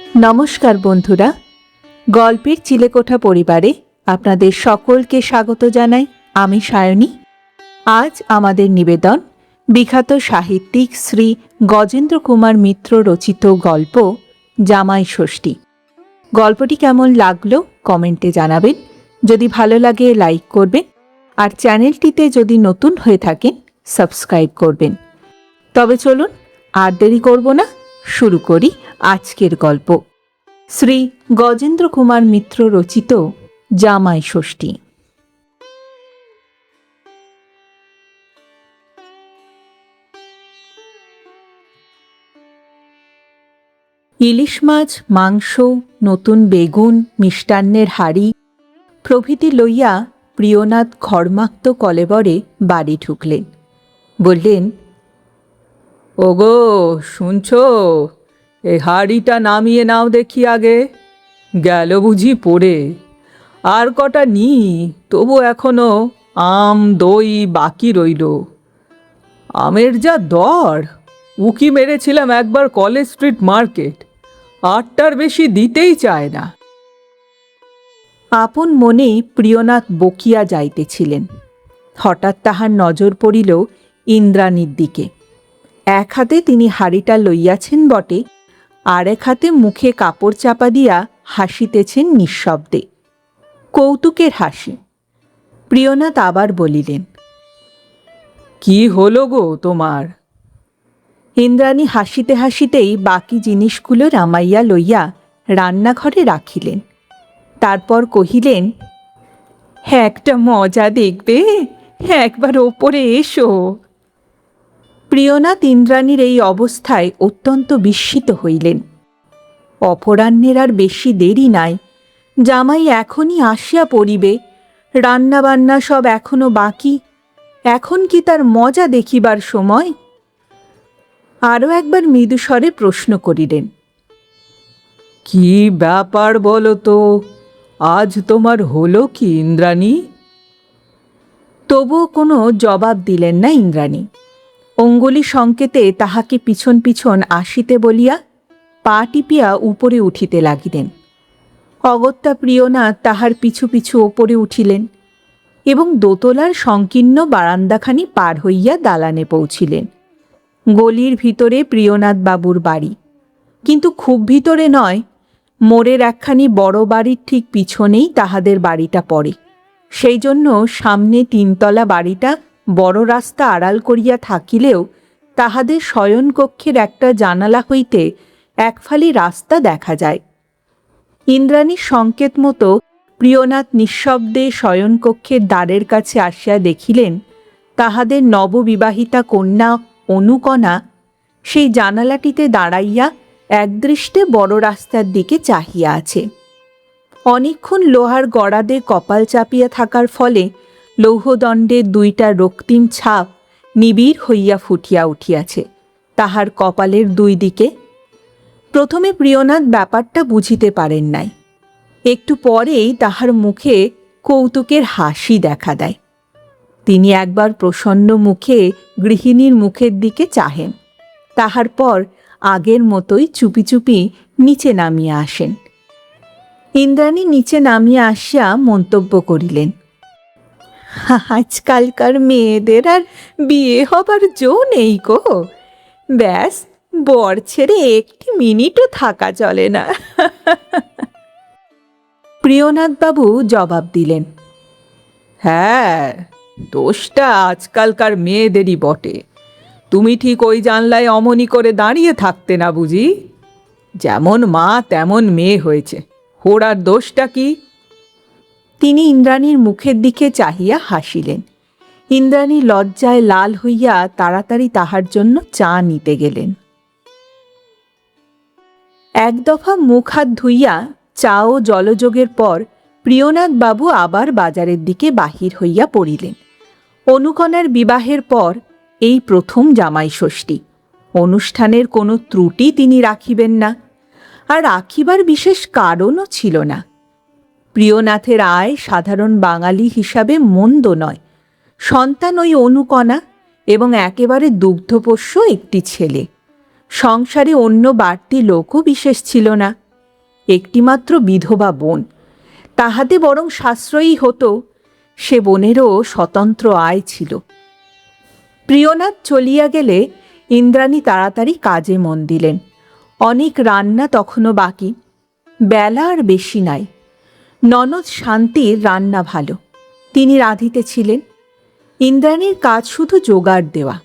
নমস্কার বন্ধুরা, গল্পের চিলেকোঠা পরিবারে আপনাদের সকলকে স্বাগত জানাই। আমি সায়নী। আজ আমাদের নিবেদন বিখ্যাত সাহিত্যিক শ্রী গজেন্দ্র কুমার মিত্র রচিত গল্প জামাই ষষ্ঠী। গল্পটি কেমন লাগলো কমেন্টে জানাবেন। যদি ভালো লাগে লাইক করবেন, আর চ্যানেলটিতে যদি নতুন হয়ে থাকেন সাবস্ক্রাইব করবেন। তবে চলুন আর দেরি করব না, শুরু করি আজকের গল্প। শ্রী গজেন্দ্র কুমার মিত্র রচিত জামাই ষষ্ঠী। ইলিশ মাছ, মাংস, নতুন বেগুন, মিষ্টান্নের হাড়ি প্রভৃতি লইয়া প্রিয়নাথ ঘর্মাক্ত কলেবরে বাড়ি ঢুকলেন। বললেন, ওগো, শুনছ? এ হাঁড়িটা নামিয়ে নাও দেখি আগে। গেল বুঝি পড়ে? আর কটা নি, তবু এখনো আম দই বাকি রইল। আমের যা দর! উকি মেরেছিলাম একবার কলেজ স্ট্রিট মার্কেট, 8টার বেশি দিতেই চায় না। আপন মনে প্রিয়নাথ বকিয়া যাইতেছিলেন। হঠাৎ তাহার নজর পড়িল ইন্দ্রাণীর দিকে। এক হাতে তিনি হাড়িটা লইয়াছেন বটে, আর এক হাতে মুখে কাপড় চাপা দিয়া হাসিতেছেন নিঃশব্দে, কৌতুকের হাসি। প্রিয়নাথ আবার বলিলেন, কি হলো গো তোমার? ইন্দ্রাণী হাসিতে হাসিতেই বাকি জিনিসগুলো রামাইয়া লইয়া রান্নাঘরে রাখিলেন। তারপর কহিলেন, একটা মজা দেখবে, একবার ওপরে এসো। প্রিয়নাথ ইন্দ্রাণীর এই অবস্থায় অত্যন্ত বিস্মিত হইলেন। অপরাহ্নের আর বেশি দেরি নাই, জামাই এখনই আসিয়া পড়িবে, রান্নাবান্না সব এখনো বাকি। এখন কি তার মজা দেখিবার সময়? আরও একবার মৃদুস্বরে প্রশ্ন করিলেন, কি ব্যাপার বলো তো? আজ তোমার হলো কি ইন্দ্রাণী? তবুও কোনো জবাব দিলেন না ইন্দ্রাণী। অঙ্গুলি সংকেতে তাহাকে পিছন পিছন আসিতে বলিয়া পা টিপিয়া উপরে উঠিতে লাগিলেন। অগত্যা প্রিয়নাথ তাহার পিছু পিছু ওপরে উঠিলেন এবং দোতলার সংকীর্ণ বারান্দাখানি পার হইয়া দালানে পৌঁছিলেন। গলির ভিতরে প্রিয়নাথ বাবুর বাড়ি, কিন্তু খুব ভিতরে নয়। মোড়ের একখানি বড় বাড়ির ঠিক পিছনেই তাহাদের বাড়িটা পড়ে। সেই জন্য সামনে 3তলা বাড়িটা বড় রাস্তা আড়াল করিয়া থাকিলেও তাহাদের শয়নকক্ষের একটা জানালা হইতে একফালি রাস্তা দেখা যায়। ইন্দ্রাণীর সংকেত মতো প্রিয়নাথ নিঃশব্দে শয়নকক্ষের দ্বারের কাছে আসিয়া দেখিলেন তাহাদের নববিবাহিতা কন্যা অনুকণা সেই জানালাটিতে দাঁড়াইয়া একদৃষ্টে বড় রাস্তার দিকে চাহিয়া আছে। অনেকক্ষণ লোহার গড়াদে কপাল চাপিয়া থাকার ফলে লৌহদণ্ডের 2টা রক্তিম ছাপ নিবিড় হইয়া ফুটিয়া উঠিয়াছে তাহার কপালের 2 দিকে। প্রথমে প্রিয়নাথ ব্যাপারটা বুঝিতে পারেন নাই। একটু পরেই তাহার মুখে কৌতুকের হাসি দেখা দেয়। তিনি একবার প্রসন্ন মুখে গৃহিণীর মুখের দিকে চাহেন, তাহার পর আগের মতোই চুপি চুপি নিচে নামিয়া আসেন। ইন্দ্রাণী নিচে নামিয়া আসিয়া মন্তব্য করিলেন, আজকালকার মেয়েদের আর বিয়ে হবার জো নেই গো। ব্যাস, বর ছেড়ে একটি মিনিটও থাকা চলে না। প্রিয়নাথবাবু জবাব দিলেন, হ্যাঁ, দোষটা আজকালকার মেয়েদেরই বটে। তুমি ঠিক ওই জানলায় অমনি করে দাঁড়িয়ে থাকতে না বুঝি? যেমন মা তেমন মেয়ে হয়েছে, ওর দোষটা কি? তিনি ইন্দ্রাণীর মুখের দিকে চাহিয়া হাসিলেন। ইন্দ্রাণী লজ্জায় লাল হইয়া তাড়াতাড়ি তাহার জন্য চা নিতে গেলেন। এক দফা মুখ হাত ধুইয়া চা ও জলযোগের পর প্রিয়নাথ বাবু আবার বাজারের দিকে বাহির হইয়া পড়িলেন। অনুকণার বিবাহের পর এই প্রথম জামাই ষষ্ঠী। অনুষ্ঠানের কোনো ত্রুটি তিনি রাখিবেন না, আর রাখিবার বিশেষ কারণও ছিল না। প্রিয়নাথের আয় সাধারণ বাঙালি হিসাবে মন্দ নয়। সন্তান ওই অনুকণা এবং একেবারে দুগ্ধপোষ্য একটি ছেলে। সংসারে অন্য বাড়তি লোকও বিশেষ ছিল না। একটিমাত্র বিধবা বোন, তাহাতে বরং সাশ্রয়ী হতো, সে বোনেরও স্বতন্ত্র আয় ছিল। প্রিয়নাথ চলিয়া গেলে ইন্দ্রাণী তাড়াতাড়ি কাজে মন দিলেন। অনেক রান্না তখনও বাকি, বেলা আর বেশি নাই। ননদ শান্তির রান্না ভালো, তিনি রাঁধিতেছিলেন। ইন্দ্রাণীর কাজ শুধু জোগাড় দেওয়া,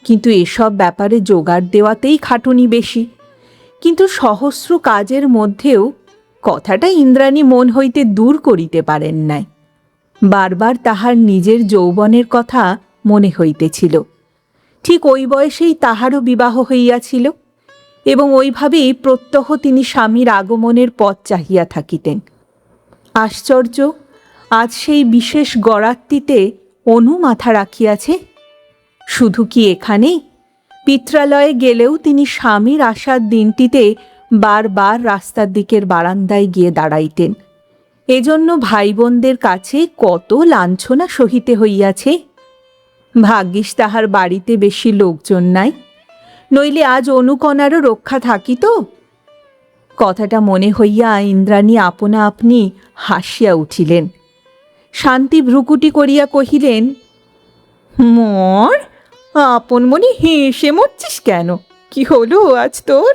কিন্তু এসব ব্যাপারে জোগাড় দেওয়াতেই খাটুনি বেশি। কিন্তু সহস্র কাজের মধ্যেও কথাটা ইন্দ্রাণী মন হইতে দূর করিতে পারেন নাই। বারবার তাহার নিজের যৌবনের কথা মনে হইতেছিল। ঠিক ওই বয়সেই তাহারও বিবাহ হইয়াছিল, এবং ওইভাবেই প্রত্যহ তিনি স্বামীর আগমনের পথ চাহিয়া থাকিতেন। আশ্চর্য, আজ সেই বিশেষ গড়াত্তিতে অনু মাথা রাখিয়াছে। শুধু কি এখানেই? পিত্রালয়ে গেলেও তিনি স্বামীর আসার দিনটিতে বারবার রাস্তার দিকের বারান্দায় গিয়ে দাঁড়াইতেন। এজন্য ভাই বোনদের কাছে কত লাঞ্ছনা সহিতে হইয়াছে। ভাগ্যিস তাহার বাড়িতে বেশি লোকজন নাই, নইলে আজ অনুকণারও রক্ষা থাকিত। কথাটা মনে হইয়া ইন্দ্রাণী আপনা আপনি হাসিয়া উঠিলেন। শান্তি ভ্রুকুটি করিয়া কহিলেন, মর, আপন মনে হেসে মরছিস কেন? কি হলো আজ তোর?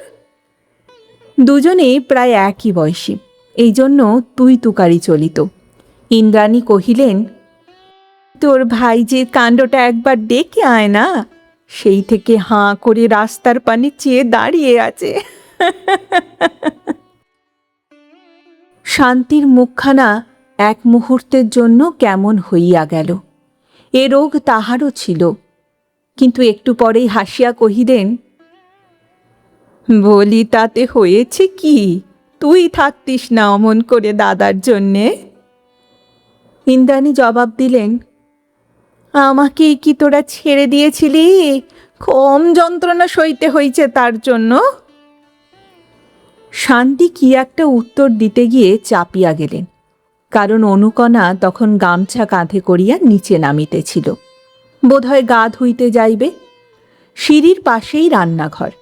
দুজনে প্রায় একই বয়সী, এই জন্য তুই তুকারি চলিত। ইন্দ্রাণী কহিলেন, তোর ভাই যে কাণ্ডটা একবার ডেকে আয় না, সেই থেকে হাঁ করে রাস্তার পানে চেয়ে দাঁড়িয়ে আছে। শান্তির মুখখানা এক মুহূর্তের জন্য কেমন হইয়া গেল। এ রোগ তাহারও ছিল, কিন্তু একটু পরেই হাসিয়া কহিলেন, বলি তাতে হয়েছে কি? তুই থাকতিস না অমন করে দাদার জন্যে? ইন্দ্রাণী জবাব দিলেন, আমাকেই কি তোরা ছেড়ে দিয়েছিলি? কম যন্ত্রণা সইতে হয়েছে তার জন্য। শান্তি কি একটা উত্তর দিতে গিয়ে চাপিয়া গেলেন, কারণ অনুকণা তখন গামছা কাঁধে করিয়া নিচে নামিতেছিল। বোধহয় গা ধুইতে যাইবে। সিঁড়ির পাশেই রান্নাঘর।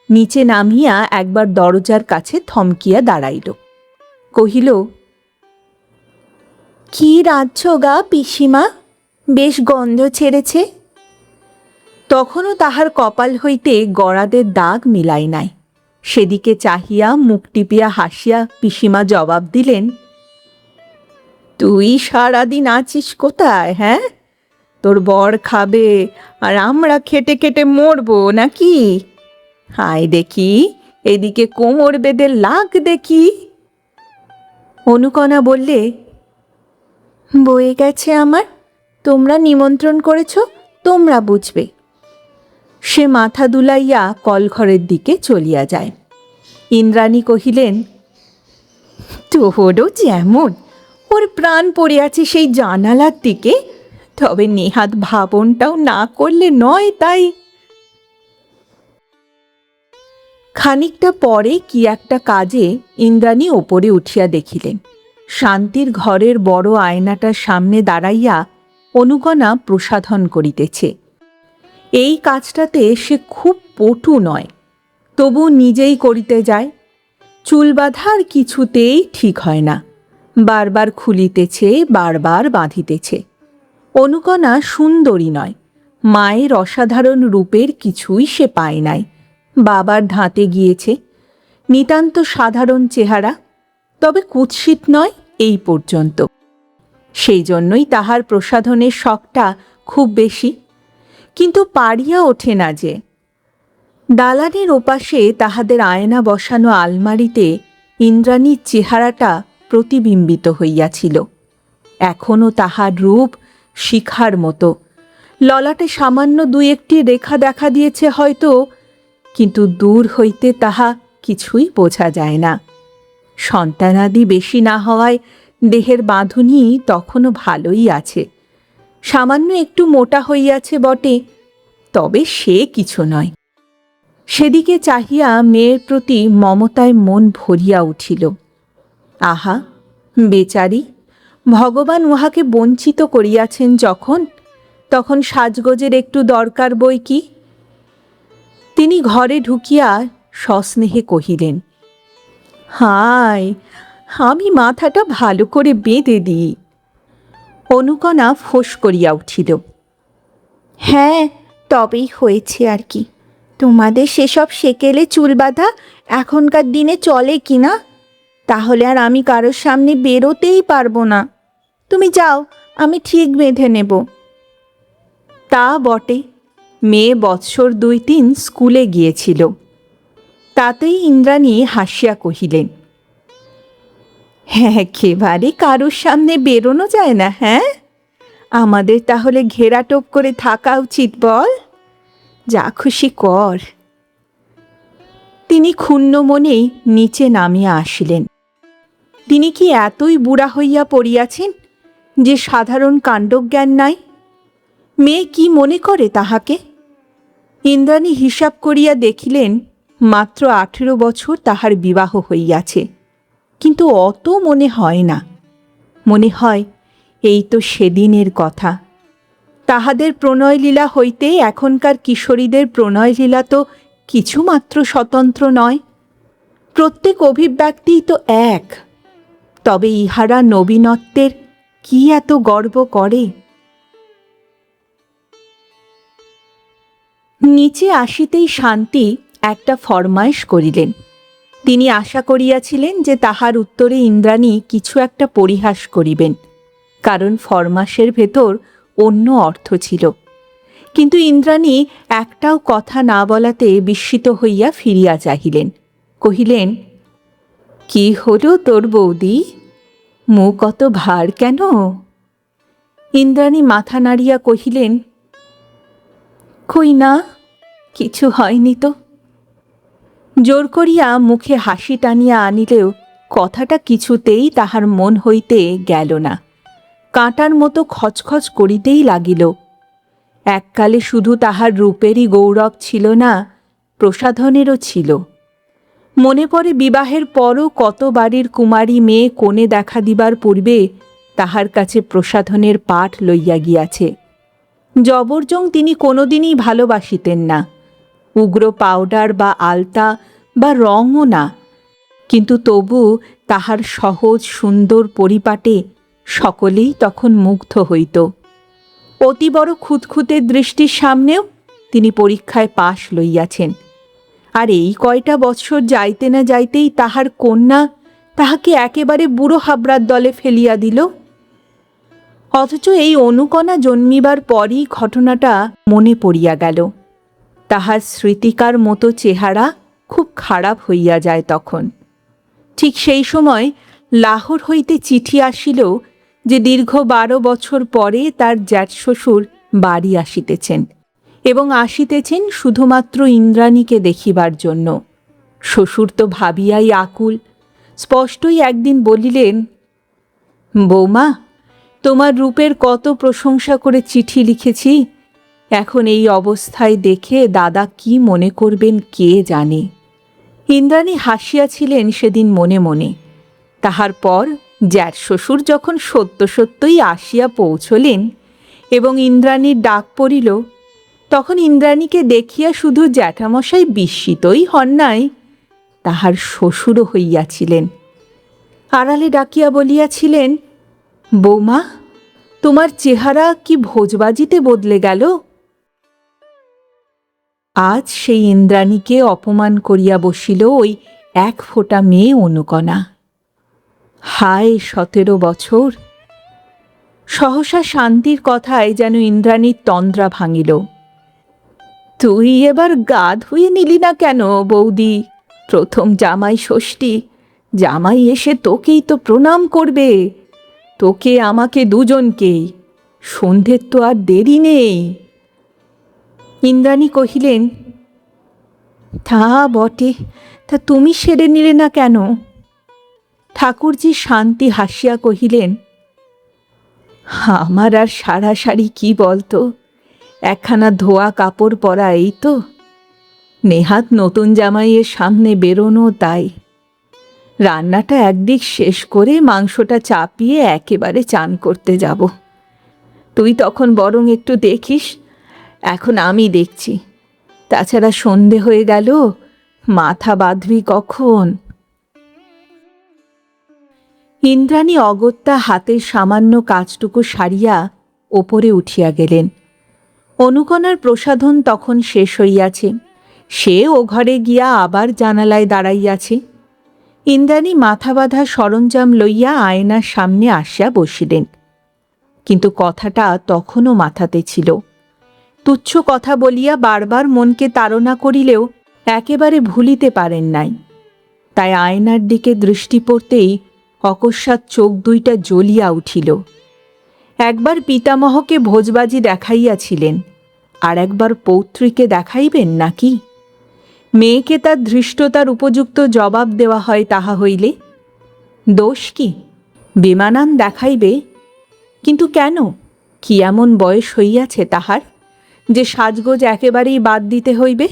নিচে নামিয়া একবার দরজার কাছে থমকিয়া দাঁড়াইল। কহিল, কি রাঁধছ গা পিসিমা? বেশ গন্ধ ছেড়েছে। তখনও তাহার কপাল হইতে গড়াদের দাগ মিলাই নাই। সেদিকে চাহিয়া মুখ টিপিয়া হাসিয়া পিসিমা জবাব দিলেন, তুই সারাদিন আছিস কোথায়? হ্যাঁ, তোর বর খাবে আর আমরা খেটে খেটে মরবো নাকি? হায় দেখি, এদিকে কোমর বেঁধে লাগ দেখি। অনুকণা বললে, বয়ে গেছে আমার, তোমরা নিমন্ত্রণ করেছ, তোমরা বুঝবে। সে মাথা দুলাইয়া কলঘরের দিকে চলিয়া যায়। ইন্দ্রাণী কহিলেন, তোরও যেমন, ওর প্রাণ পড়ে আছে সেই জানালার দিকে, তবে নেহাত ভাবনটাও না করলে নয়। তাই খানিকটা পরে কি একটা কাজে ইন্দ্রাণী ওপরে উঠিয়া দেখিলেন, শান্তির ঘরের বড় আয়নাটার সামনে দাঁড়াইয়া অনুকণা প্রসাধন করিতেছে। এই কাজটাতে সে খুব পটু নয়, তবু নিজেই করিতে যায়। চুল বাঁধার কিছুতেই ঠিক হয় না, বারবার খুলিতেছে, বারবার বাঁধিতেছে। অনুকণা সুন্দরী নয়, মায়ের অসাধারণ রূপের কিছুই সে পায় নাই। বাবার ধাঁতে গিয়েছে, নিতান্ত সাধারণ চেহারা, তবে কুৎসিত নয় এই পর্যন্ত। সেই জন্যই তাহার প্রসাধনের শখটা খুব বেশি, কিন্তু পারিয়া ওঠে না যে। দালানের ওপাশে তাহাদের আয়না বসানো আলমারিতে ইন্দ্রাণীর চেহারাটা প্রতিবিম্বিত হইয়াছিল। এখনও তাহার রূপ শিখার মতো। ললাটে সামান্য দুই একটি রেখা দেখা দিয়েছে হয়তো, কিন্তু দূর হইতে তাহা কিছুই বোঝা যায় না। সন্তানাদি বেশি না হওয়ায় দেহের বাঁধুনি তখনও ভালোই আছে। সামান্য একটু মোটা হইয়াছে বটে, তবে সে কিছু নয়। সেদিকে চাহিয়া মেয়ের প্রতি মমতায় মন ভরিয়া উঠিল। আহা, বেচারি, ভগবান উহাকে বঞ্চিত করিয়াছেন যখন, তখন সাজগোজের একটু দরকার বই কি। তিনি ঘরে ঢুকিয়া সস্নেহে কহিলেন, হায়, আমি মাথাটা ভালো করে বেঁধে দিই। অনুকণা ফোঁস করিয়া উঠিল। হ্যাঁ, তবেই হয়েছে আর কি। তোমাদের সেসব সেকেলে চুল বাঁধা এখনকার দিনে চলে কি না? তাহলে আর আমি কারোর সামনে বেরোতেই পারবো না। তুমি যাও, আমি ঠিক বেঁধে নেব। তা বটে, মেয়ে বৎসর ২-৩ স্কুলে গিয়েছিল। তাতেই ইন্দ্রাণী হাসিয়া কহিলেন, হ্যাঁ, একেবারে কারোর সামনে বেরোনো যায় না? হ্যাঁ, আমাদের তাহলে ঘেরাটোপ করে থাকা উচিত বল? যা খুশি কর। তিনি ক্ষুণ্ণ মনেই নিচে নামিয়া আসিলেন। তিনি কি এতই বুড়া হইয়া পড়িয়াছেন যে সাধারণ কাণ্ডজ্ঞান নাই? মেয়ে কি মনে করে তাহাকে? ইন্দ্রাণী হিসাব করিয়া দেখিলেন মাত্র 18 বছর তাহার বিবাহ হইয়াছে, কিন্তু অত মনে হয় না। মনে হয় এই তো সেদিনের কথা। তাহাদের প্রণয়লীলা হইতে এখনকার কিশোরীদের প্রণয়লীলা তো কিছুমাত্র স্বতন্ত্র নয়। প্রত্যেক অভিব্যক্তিই তো এক। তবে ইহারা নবীনত্বের কি এত গর্ব করে? নিচে আসিতেই শান্তি একটা ফরমাইশ করিলেন। তিনি আশা করিয়াছিলেন যে তাহার উত্তরে ইন্দ্রাণী কিছু একটা পরিহাস করিবেন, কারণ ফরমাসের ভেতর অন্য অর্থ ছিল। কিন্তু ইন্দ্রাণী একটাও কথা না বলাতে বিস্মিত হইয়া ফিরিয়া চাহিলেন। কহিলেন, কি হলো তোর বৌদি? মুখ অত ভার কেন? ইন্দ্রাণী মাথা নাড়িয়া কহিলেন, কই না, কিছু হয়নি তো। জোর করিয়া মুখে হাসি টানিয়া আনিলেও কথাটা কিছুতেই তাহার মন হইতে গেল না। কাঁটার মতো খচখচ করিতেই লাগিল। এককালে শুধু তাহার রূপেরই গৌরব ছিল না, প্রসাধনেরও ছিল। মনে পড়ে বিবাহের পরও কত বাড়ির কুমারী মেয়ে কোণে দেখা দিবার পূর্বে তাহার কাছে প্রসাধনের পাঠ লইয়া গিয়াছে। জবরজং তিনি কোনোদিনই ভালোবাসিতেন না, উগ্র পাউডার বা আলতা বা রঙও না, কিন্তু তবু তাহার সহজ সুন্দর পরিপাটে সকলেই তখন মুগ্ধ হইত। অতি বড় খুঁতখুঁতে দৃষ্টির সামনেও তিনি পরীক্ষায় পাশ লইয়াছেন। আর এই কয়টা বৎসর যাইতে না যাইতেই তাহার কন্যা তাহাকে একেবারে বুড়ো হাবড়ার দলে ফেলিয়া দিল। অথচ এই অনুকণা জন্মিবার পরই ঘটনাটা মনে পড়িয়া গেল। তাহার স্মৃতিকার মতো চেহারা খুব খারাপ হইয়া যায় তখন। ঠিক সেই সময় লাহোর হইতে চিঠি আসিল যে দীর্ঘ 12 বছর পরে তার জ্যাঠশ্বশুর বাড়ি আসিতেছেন, এবং আসিতেছেন শুধুমাত্র ইন্দ্রাণীকে দেখিবার জন্য। শ্বশুর তো ভাবিয়াই আকুল। স্পষ্টই একদিন বলিলেন, বৌমা, তোমার রূপের কত প্রশংসা করে চিঠি লিখেছি, এখন এই অবস্থায় দেখে দাদা কি মনে করবেন কে জানে। ইন্দ্রাণী হাসিয়াছিলেন সেদিন মনে মনে। তাহার পর জ্যাঠশ্বশুর যখন সত্য সত্যই আসিয়া পৌঁছলেন এবং ইন্দ্রাণীর ডাক পড়িল, তখন ইন্দ্রাণীকে দেখিয়া শুধু জ্যাঠামশাই বিস্মিতই হন নাই, তাহার শ্বশুরও হইয়াছিলেন। আড়ালে ডাকিয়া বলিয়াছিলেন, বৌমা, তোমার চেহারা কি ভোজবাজিতে বদলে গেল? আজ সেই ইন্দ্রাণীকে অপমান করিয়া বসিল ওই এক ফোঁটা মেয়ে অনুকণা। হায় 17 বছর! সহসা শান্তির কথায় যেন ইন্দ্রাণীর তন্দ্রা ভাঙিল। তুই এবার গা ধুয়ে নিলি না কেন বৌদি? প্রথম জামাই ষষ্ঠী, জামাই এসে তোকেই তো প্রণাম করবে, তোকে আমাকে দুজনকেই। সন্ধ্যের তো আর দেরি নেই। ইন্দ্রাণী কহিলেন, তা বটে, তা তুমি সেরে নিলে না কেন? ঠাকুরজি শান্তি হাসিয়া কহিলেন, আমার আর সারাসারি কি বলতো, একখানা ধোয়া কাপড় পরা, এই তো। নেহাত নতুন জামাইয়ের সামনে বেরোনো, তাই। রান্নাটা একদিক শেষ করে মাংসটা চাপিয়ে একেবারে চান করতে যাব। তুই তখন বরং একটু দেখিস, এখন আমি দেখছি। তাছাড়া সন্ধে হয়ে গেল, মাথা বাঁধবি কখন? ইন্দ্রাণী অগত্যা হাতের সামান্য কাজটুকু সারিয়া ওপরে উঠিয়া গেলেন। অনুকণার প্রসাধন তখন শেষ হইয়াছে। সে ও ঘরে গিয়া আবার জানালায় দাঁড়াইয়াছে। ইন্দ্রাণী মাথা বাঁধা সরঞ্জাম লইয়া আয়নার সামনে আসিয়া বসিলেন। কিন্তু কথাটা তখনও মাথাতে ছিল। তুচ্ছ কথা বলিয়া বারবার মনকে তাড়না করিলেও একেবারে ভুলিতে পারেন নাই। তাই আয়নার দিকে দৃষ্টি পড়তেই অকস্মাৎ চোখ দুইটা জ্বলিয়া উঠিল। একবার পিতামহকে ভোজবাজি দেখাইয়াছিলেন, আর একবার পৌত্রীকে দেখাইবেন নাকি? মেয়েকে তার ধৃষ্টতার উপযুক্ত জবাব দেওয়া হয় তাহা হইলে দোষ কি? বেমানান দেখাইবে? কিন্তু কেন? কি এমন বয়স হইয়াছে তাহার যে সাজগোজ একেবারেই বাদ দিতে হইবে?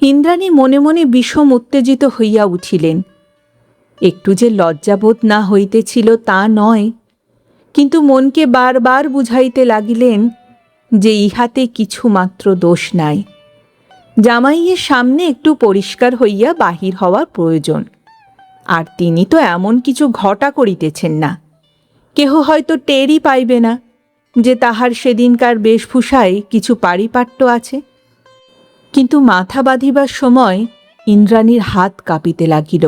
ইন্দ্রাণী মনে মনে বিষম উত্তেজিত হইয়া উঠিলেন। একটু যে লজ্জাবোধ না হইতেছিল তা নয়, কিন্তু মনকে বারবার বুঝাইতে লাগিলেন যে ইহাতে কিছু মাত্র দোষ নাই। জামাইয়ের সামনে একটু পরিষ্কার হইয়া বাহির হওয়া প্রয়োজন। আর তিনি তো এমন কিছু ঘটা করিতেছেন না, কেহ হয়তো টেরই পাইবে না যে তাহার সেদিনকার বেশভূষায় কিছু পারিপাট্য আছে। কিন্তু মাথা বাঁধিবার সময় ইন্দ্রাণীর হাত কাঁপিতে লাগিল।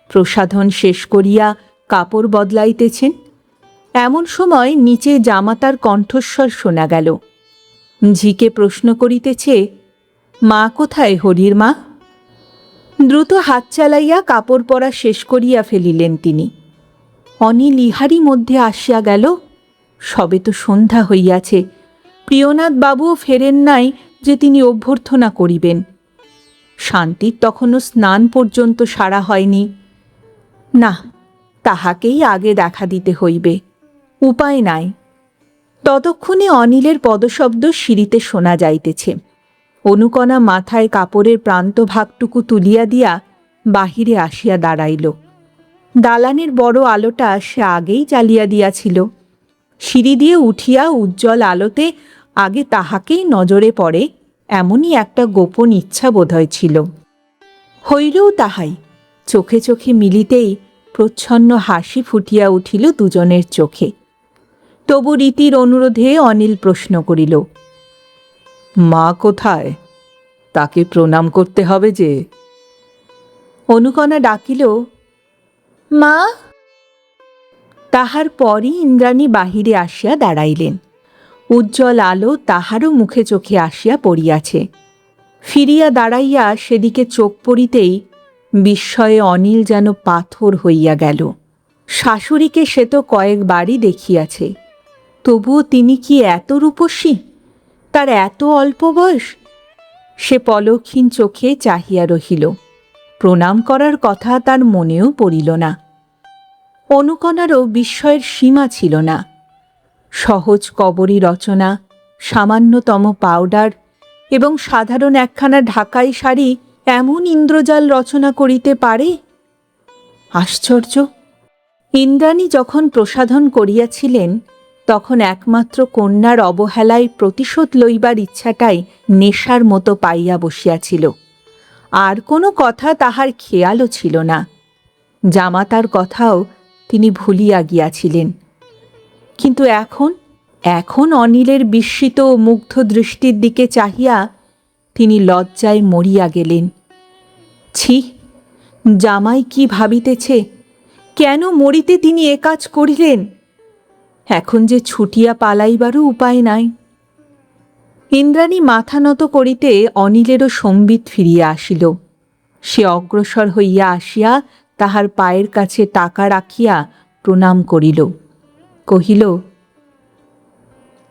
প্রসাধন শেষ করিয়া কাপড় বদলাইতেছেন, এমন সময় নিচে জামাতার কণ্ঠস্বর শোনা গেল। ঝিকে প্রশ্ন করিতেছে, মা কোথায় হরির মা? দ্রুত হাত চালাইয়া কাপড় পরা শেষ করিয়া ফেলিলেন তিনি। অনিল ইহারই মধ্যে আসিয়া গেল। সবে তো সন্ধ্যা হইয়াছে, প্রিয়নাথ বাবুও ফেরেন নাই যে তিনি অভ্যর্থনা করিবেন। শান্তির তখনও স্নান পর্যন্ত সারা হয়নি। না, তাহাকেই আগে দেখা দিতে হইবে, উপায় নাই। ততক্ষণে অনিলের পদশব্দ সিঁড়িতে শোনা যাইতেছে। অনুকণা মাথায় কাপড়ের প্রান্তভাগটুকু তুলিয়া দিয়া বাহিরে আসিয়া দাঁড়াইল। দালানের বড় আলোটা সে আগেই জ্বালিয়া দিয়াছিল। সিঁড়ি দিয়ে উঠিয়া উজ্জ্বল আলোতে আগে তাহাকেই নজরে পড়ে এমনই একটা গোপন ইচ্ছা বোধহয় ছিল। হইলেও তাহাই। চোখে চোখে মিলিতেই প্রচ্ছন্ন হাসি ফুটিয়া উঠিল দুজনের চোখে। তবু রীতির অনুরোধে অনিল প্রশ্ন করিল, মা কোথায়? তাকে প্রণাম করতে হবে যে। অনুকণা ডাকিল, মা। তাহার পরই ইন্দ্রাণী বাহিরে আসিয়া দাঁড়াইলেন। উজ্জ্বল আলো তাহারও মুখে চোখে আসিয়া পড়িয়াছে। ফিরিয়া দাঁড়াইয়া সেদিকে চোখ পড়িতেই বিস্ময়ে অনিল যেন পাথর হইয়া গেল। শাশুড়িকে সে তো কয়েকবারই দেখিয়াছে, তবুও তিনি কি এত রূপসী? তার এত অল্প বয়স? সে পলকহীন চোখে চাহিয়া রহিল। প্রণাম করার কথা তার মনেও পড়িল না। অনুকণারও বিস্ময়ের সীমা ছিল না। সহজ কবরী রচনা, সামান্যতম পাউডার এবং সাধারণ একখানা ঢাকাই শাড়ি এমন ইন্দ্রজাল রচনা করিতে পারে? আশ্চর্য! ইন্দ্রাণী যখন প্রসাধন করিয়াছিলেন তখন একমাত্র কন্যার অবহেলায় প্রতিশোধ লইবার ইচ্ছাটাই নেশার মতো পাইয়া বসিয়াছিল। আর কোনো কথা তাহার খেয়ালও ছিল না। জামাতার কথাও তিনি ভুলিয়া গিয়াছিলেন। কিন্তু এখন অনিলের বিস্মিত ও মুগ্ধ দৃষ্টির দিকে চাহিয়া তিনি লজ্জায় মরিয়া গেলেন। ছি, জামাই কি ভাবিতেছে? কেন মরিতে তিনি এ কাজ করিলেন? এখন যে ছুটিয়া পালাইবারও উপায় নাই। ইন্দ্রাণী মাথা নত করিতে অনিলেরও সম্বিত ফিরিয়া আসিল। সে অগ্রসর হইয়া আসিয়া তাহার পায়ের কাছে টাকা রাখিয়া প্রণাম করিল। কহিল,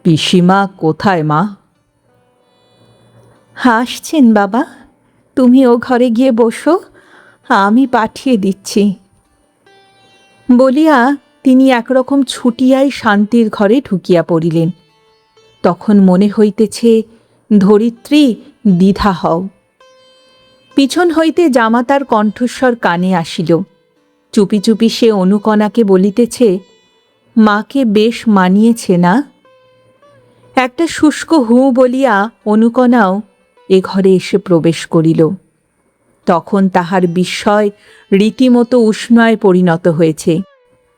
পিসিমা কোথায় মা? হাসছেন বাবা, তুমি ও ঘরে গিয়ে বসো, আমি পাঠিয়ে দিচ্ছি। বলিয়া তিনি একরকম ছুটিয়াই শান্তির ঘরে ঢুকিয়া পড়িলেন। তখন মনে হইতেছে, ধরিত্রী দ্বিধা হও। পিছন হইতে জামাতার কণ্ঠস্বর কানে আসিল। চুপি চুপি সে অনুকণাকে বলিতেছে, মাকে বেশ মানিয়েছে না? একটা শুষ্ক হু বলিয়া অনুকণাও এ ঘরে এসে প্রবেশ করিল। তখন তাহার বিস্ময় রীতিমতো উষ্ণায় পরিণত হয়েছে।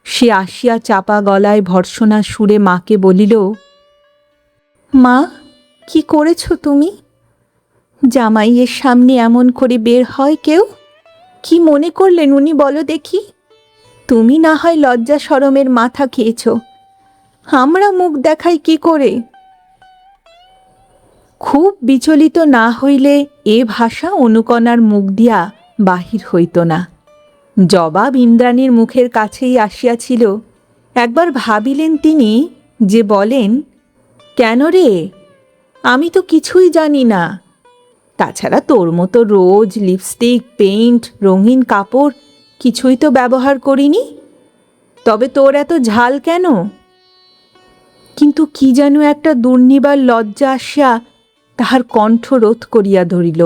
সে আসিয়া চাপা গলায় ভর্ৎসনা সুরে মাকে বলিল, মা, কি করেছ তুমি? জামাইয়ের সামনে এমন করে বের হয় কেউ? কি মনে করলেন উনি, বলো দেখি? তুমি না হয় লজ্জা শরমের মাথা খেয়েছ, আমরা মুখ দেখাই কি করে? খুব বিচলিত না হইলে এ ভাষা অনুকণার মুখ দিয়া বাহির হইত না। জবাব ইন্দ্রাণীর মুখের কাছেই আসিয়াছিল। একবার ভাবিলেন তিনি যে বলেন, কেন রে, আমি তো কিছুই জানি না। তাছাড়া তোর মতো রোজ লিপস্টিক, পেইন্ট, রঙিন কাপড় কিছুই তো ব্যবহার করিনি, তবে তোর এত ঝাল কেন? কিন্তু কি যেন একটা দুর্নিবার লজ্জা আসিয়া তাহার কণ্ঠ রোধ করিয়া ধরিল।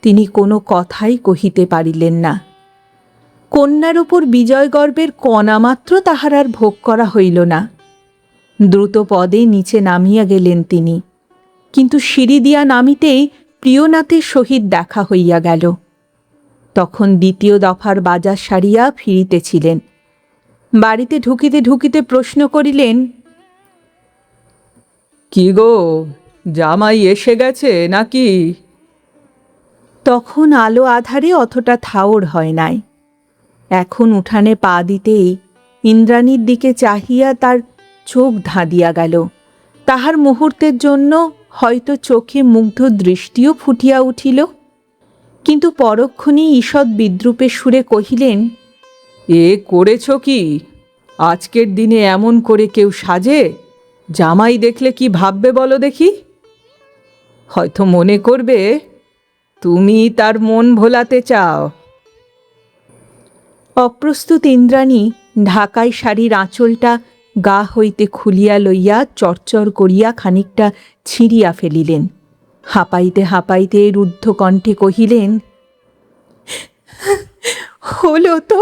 তিনি কোনো কথাই কহিতে পারিলেন না। কন্যার উপর বিজয়গর্বের কণামাত্র তাহার আর ভোগ করা হইল না। দ্রুত পদে নিচে নামিয়া গেলেন তিনি। কিন্তু সিঁড়ি দিয়া নামিতেই প্রিয়নাথের সহিত দেখা হইয়া গেল। তখন দ্বিতীয় দফার বাজার সারিয়া ফিরিতেছিলেন। বাড়িতে ঢুকিতে ঢুকিতে প্রশ্ন করিলেন, কি গো, জামাই এসে গেছে নাকি? তখন আলো আধারে অতটা ঠাওর হয় নাই। এখন উঠানে পা দিতেই ইন্দ্রাণীর দিকে চাহিয়া তার চোখ ধাঁধিয়া গেল। তাহার মুহূর্তের জন্য হয়তো চোখে মুগ্ধ দৃষ্টিও ফুটিয়া উঠিল, কিন্তু পরক্ষণেই ঈষৎ বিদ্রূপের সুরে কহিলেন, এ করেছ কি? আজকের দিনে এমন করে কেউ সাজে? জামাই দেখলে কি ভাববে বলো দেখি? হয়তো মনে করবে তুমি তার মন ভোলাতে চাও। অপ্রস্তুত ইন্দ্রাণী ঢাকাই শাড়ির আঁচলটা গা হইতে খুলিয়া লইয়া চরচর করিয়া খানিকটা ছিঁড়িয়া ফেলিলেন। হাঁপাইতে হাঁপাইতে রুদ্ধ কণ্ঠে কহিলেন, হলো তো,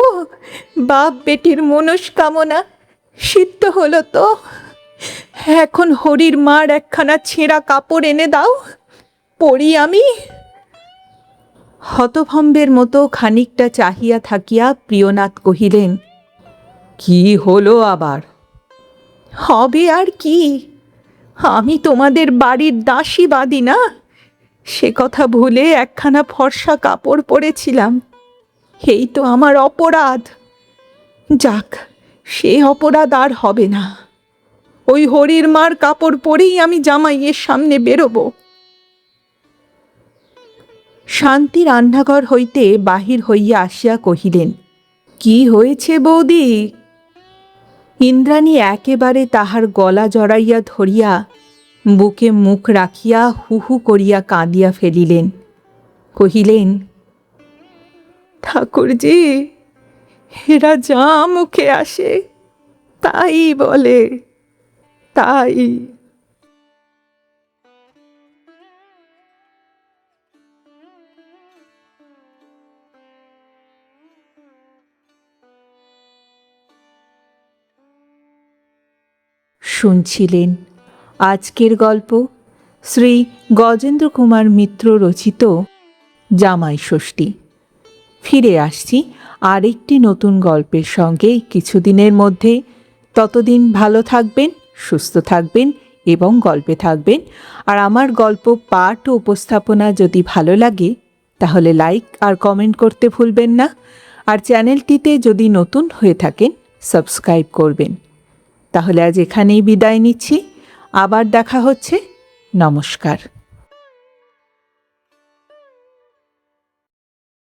বাপ বেটির মনস্কামনা সিদ্ধ হলো তো। এখন হরির মার একখানা ছেঁড়া কাপড় এনে দাও, পরি আমি। হতভম্বের মতো খানিকটা চাহিয়া থাকিয়া প্রিয়নাথ কহিলেন, কি হলো আবার? হবে আর কি, আমি তোমাদের বাড়ির দাসী বাদি না? সে কথা ভুলে একখানা ফর্সা কাপড় পরেছিলাম, এই তো আমার অপরাধ। যাক, সে অপরাধ আর হবে না। ওই হরির মার কাপড় পরেই আমি জামাইয়ের সামনে বেরোবো। শান্তি রান্নাঘর হইতে বাহির হইয়া আসিয়া কহিলেন, কি হয়েছে বৌদি? ইন্দ্রাণী একেবারে তাহার গলা জড়াইয়া ধরিয়া বুকে মুখ রাখিয়া হু হু করিয়া কাঁদিয়া ফেলিলেন। কহিলেন, ঠাকুরজি, এরা যা মুখে আসে তাই বলে, তাই। শুনছিলেন আজকের গল্প শ্রী গজেন্দ্র কুমার মিত্র রচিত জামাই ষষ্ঠী। ফিরে আসছি আরেকটি নতুন গল্পের সঙ্গে কিছুদিনের মধ্যে। ততদিন ভালো থাকবেন, সুস্থ থাকবেন এবং গল্পে থাকবেন। আর আমার গল্প পাঠ ও উপস্থাপনা যদি ভালো লাগে তাহলে লাইক আর কমেন্ট করতে ভুলবেন না। আর চ্যানেলটিতে যদি নতুন হয়ে থাকেন সাবস্ক্রাইব করবেন। তাহলে আজ এখানেই বিদায় নিচ্ছি। আবার দেখা হচ্ছে। নমস্কার।